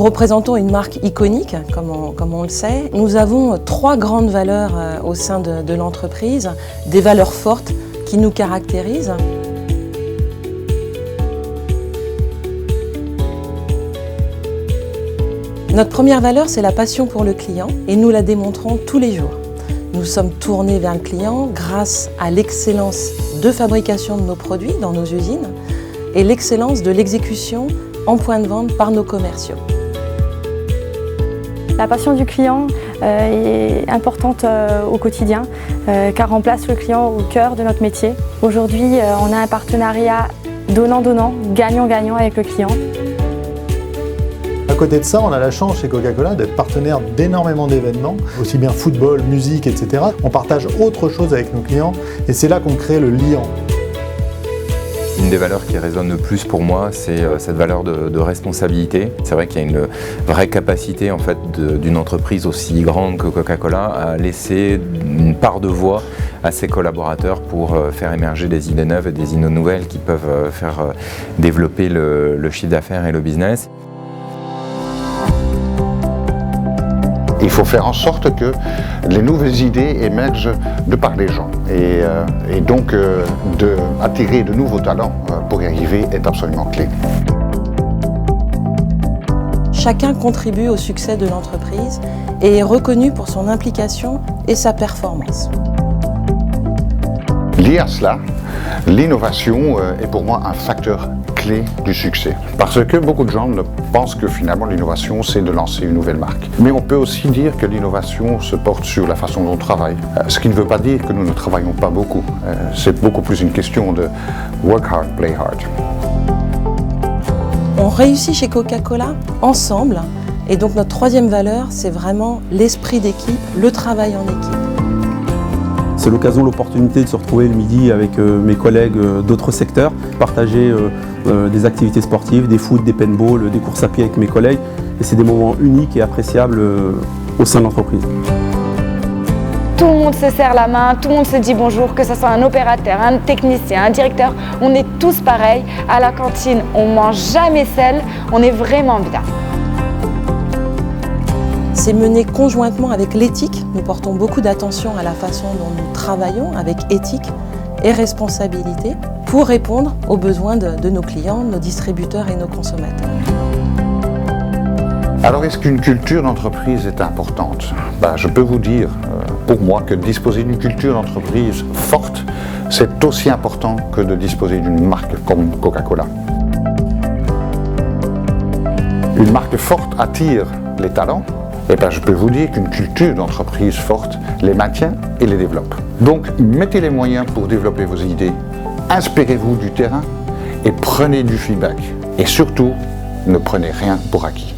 Nous représentons une marque iconique, comme on le sait. Nous avons 3 grandes valeurs au sein de l'entreprise, des valeurs fortes qui nous caractérisent. Notre première valeur, c'est la passion pour le client et nous la démontrons tous les jours. Nous sommes tournés vers le client grâce à l'excellence de fabrication de nos produits dans nos usines et l'excellence de l'exécution en point de vente par nos commerciaux. La passion du client est importante au quotidien car on place le client au cœur de notre métier. Aujourd'hui, on a un partenariat donnant-donnant, gagnant-gagnant avec le client. À côté de ça, on a la chance chez Coca-Cola d'être partenaire d'énormément d'événements, aussi bien football, musique, etc. On partage autre chose avec nos clients et c'est là qu'on crée le lien. Une des valeurs qui résonne le plus pour moi, c'est cette valeur de responsabilité. C'est vrai qu'il y a une vraie capacité en fait, d'une entreprise aussi grande que Coca-Cola à laisser une part de voix à ses collaborateurs pour faire émerger des idées neuves et des idées nouvelles qui peuvent faire développer le chiffre d'affaires et le business. Il faut faire en sorte que les nouvelles idées émergent de par les gens et donc attirer de nouveaux talents pour y arriver est absolument clé. Chacun contribue au succès de l'entreprise et est reconnu pour son implication et sa performance. Lié à cela, l'innovation est pour moi un facteur clé du succès. Parce que beaucoup de gens pensent que finalement l'innovation c'est de lancer une nouvelle marque. Mais on peut aussi dire que l'innovation se porte sur la façon dont on travaille. Ce qui ne veut pas dire que nous ne travaillons pas beaucoup. C'est beaucoup plus une question de work hard, play hard. On réussit chez Coca-Cola ensemble et donc notre troisième valeur c'est vraiment l'esprit d'équipe, le travail en équipe. C'est l'occasion, l'opportunité de se retrouver le midi avec mes collègues d'autres secteurs, partager des activités sportives, des foot, des paintball, des courses à pied avec mes collègues. Et c'est des moments uniques et appréciables au sein de l'entreprise. Tout le monde se serre la main, tout le monde se dit bonjour, que ce soit un opérateur, un technicien, un directeur. On est tous pareils. À la cantine, on ne mange jamais seul, on est vraiment bien. C'est mené conjointement avec l'éthique. Nous portons beaucoup d'attention à la façon dont nous travaillons avec éthique et responsabilité pour répondre aux besoins de nos clients, nos distributeurs et nos consommateurs. Alors est-ce qu'une culture d'entreprise est importante ? Je peux vous dire, pour moi, que disposer d'une culture d'entreprise forte, c'est aussi important que de disposer d'une marque comme Coca-Cola. Une marque forte attire les talents. Je peux vous dire qu'une culture d'entreprise forte les maintient et les développe. Donc, mettez les moyens pour développer vos idées, inspirez-vous du terrain et prenez du feedback. Et surtout, ne prenez rien pour acquis.